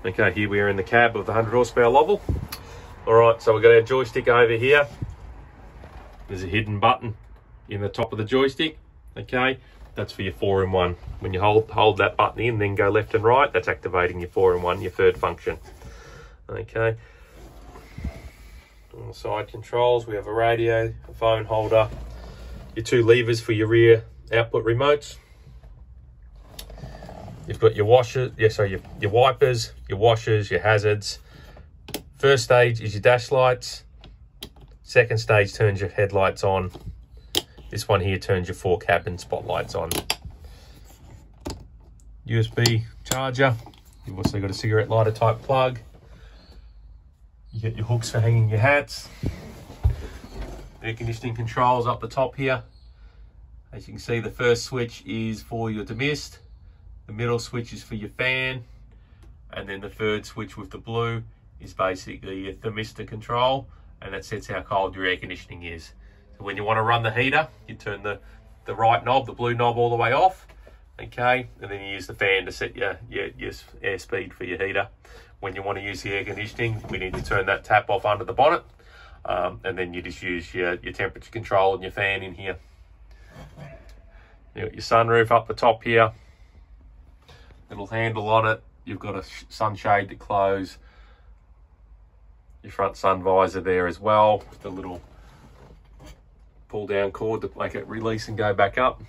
Okay, here we are in the cab of the 100 horsepower Lovol. Alright, so we've got our joystick over here. There's a hidden button in the top of the joystick. Okay, that's for your 4-in-1. When you hold that button in, then go left and right, that's activating your 4-in-1, your third function. Okay. On the side controls, we have a radio, a phone holder, your 2 levers for your rear output remotes. You've got your washers, your wipers, your washers, your hazards. First stage is your dash lights. Second stage turns your headlights on. This one here turns your 4 cabin spotlights on. USB charger. You've also got a cigarette lighter type plug. You get your hooks for hanging your hats. Air conditioning controls up the top here. As you can see, the first switch is for your demist. The middle switch is for your fan. And then the third switch with the blue is basically your thermistor control, and that sets how cold your air conditioning is. So when you want to run the heater, you turn the right knob, the blue knob, all the way off. Okay, and then you use the fan to set your air speed for your heater. When you want to use the air conditioning, we need to turn that tap off under the bonnet, and then you just use your temperature control and your fan in here. You've got your sunroof up the top here, little handle on it. You've got a sunshade to close. Your front sun visor there as well, with the little pull down cord to make it release and go back up.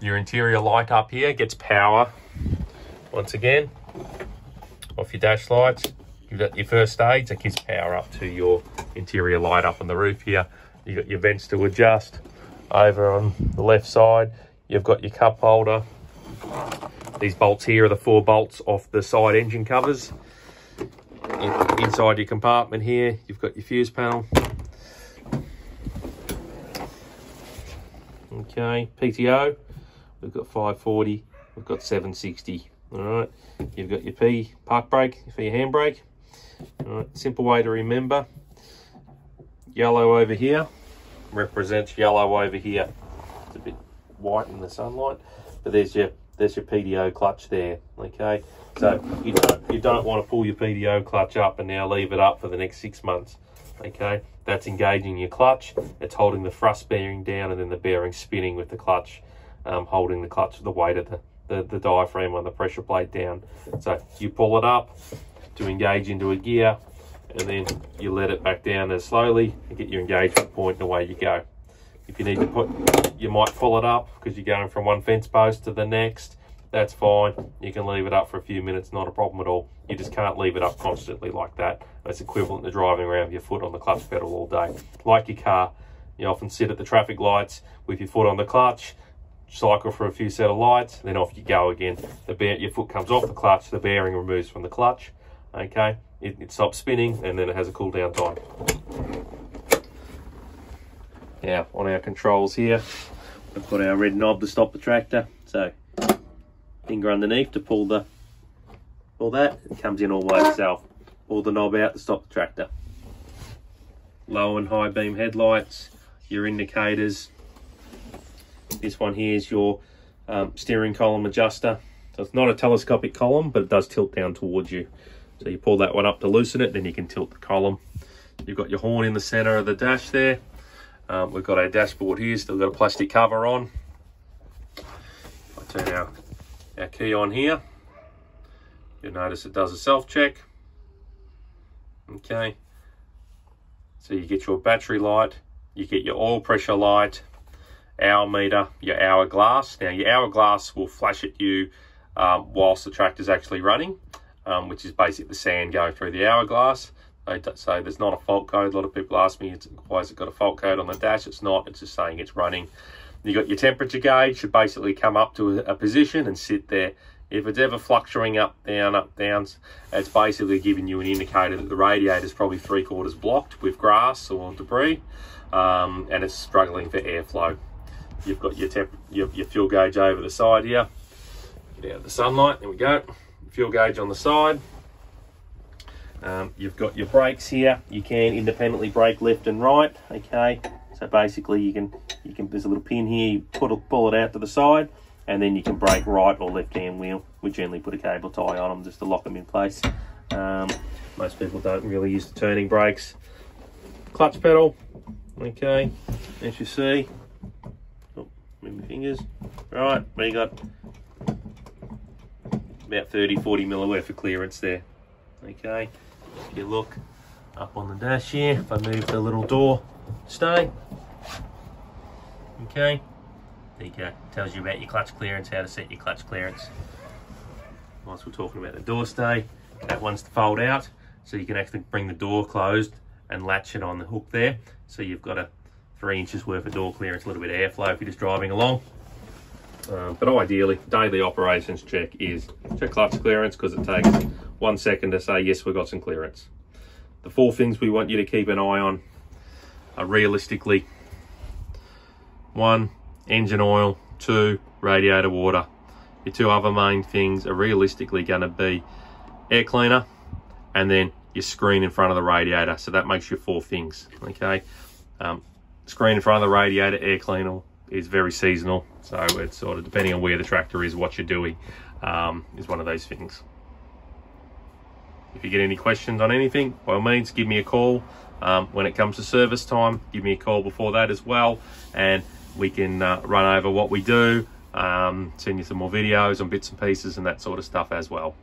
Your interior light up here gets power once again off your dash lights. You've got your first stage that gives power up to your interior light up on the roof here. You've got your vents to adjust over on the left side. You've got your cup holder. These bolts here are the 4 bolts off the side engine covers. Inside your compartment here, you've got your fuse panel. Okay, PTO, we've got 540, we've got 760. All right, you've got your P park brake for your handbrake. All right, simple way to remember. Yellow over here represents yellow over here. It's a bit white in the sunlight, but there's your PTO clutch there. Okay, so you don't want to pull your PTO clutch up and now leave it up for the next 6 months. Okay, that's engaging your clutch. It's holding the thrust bearing down, and then the bearing spinning with the clutch, holding the clutch, the weight of the diaphragm on the pressure plate down. So you pull it up to engage into a gear, and then you let it back down as slowly and get your engagement point, and away you go. If you need to you might pull it up because you're going from one fence post to the next. That's fine. You can leave it up for a few minutes, not a problem at all. You just can't leave it up constantly like that. It's equivalent to driving around with your foot on the clutch pedal all day. Like your car, you often sit at the traffic lights with your foot on the clutch, cycle for a few set of lights, then off you go again. Your foot comes off the clutch, the bearing removes from the clutch. Okay, it stops spinning, and then it has a cool down time. Now, on our controls here, we've got our red knob to stop the tractor. So, finger underneath to pull that, it comes in all by itself. Pull the knob out to stop the tractor. Low and high beam headlights, your indicators. This one here is your steering column adjuster. So it's not a telescopic column, but it does tilt down towards you. So you pull that one up to loosen it, then you can tilt the column. You've got your horn in the center of the dash there. We've got our dashboard here, still got a plastic cover on. I turn our key on here. You'll notice it does a self-check. Okay. So you get your battery light, you get your oil pressure light, hour meter, your hourglass. Now your hourglass will flash at you whilst the tractor's actually running, which is basically the sand going through the hourglass. So there's not a fault code. A lot of people ask me, why has it got a fault code on the dash? It's not, it's just saying it's running. You got your temperature gauge, should basically come up to a position and sit there. If it's ever fluctuating up, down, it's basically giving you an indicator that the radiator is probably 3/4 blocked with grass or debris, and it's struggling for airflow. You've got your fuel gauge over the side here. Get out of the sunlight, there we go. Fuel gauge on the side. You've got your brakes here. You can independently brake left and right. Okay, so basically you can there's a little pin here. You pull it out to the side, and then you can brake right or left hand wheel. We generally put a cable tie on them just to lock them in place. Most people don't really use the turning brakes. Clutch pedal, okay, as you see. Oh, move my fingers. Right, we got about 30-40 mil worth of clearance there. Okay, if you look up on the dash here, if I move the little door stay, okay, there you go. Tells you about your clutch clearance, how to set your clutch clearance. Whilst we're talking about the door stay, that one's to fold out, so you can actually bring the door closed and latch it on the hook there. So you've got a 3 inches worth of door clearance, a little bit of airflow if you're just driving along. But ideally, daily operations check is check clutch clearance, because it takes 1 second to say, yes, we've got some clearance. The 4 things we want you to keep an eye on are realistically: 1, engine oil; 2, radiator water. Your 2 other main things are realistically going to be air cleaner and then your screen in front of the radiator. So that makes your 4 things, okay? Screen in front of the radiator, air cleaner is very seasonal, so it's sort of depending on where the tractor is, what you're doing, is one of those things. If you get any questions on anything, by all means, give me a call. When it comes to service time, give me a call before that as well, and we can run over what we do, send you some more videos on bits and pieces and that sort of stuff as well.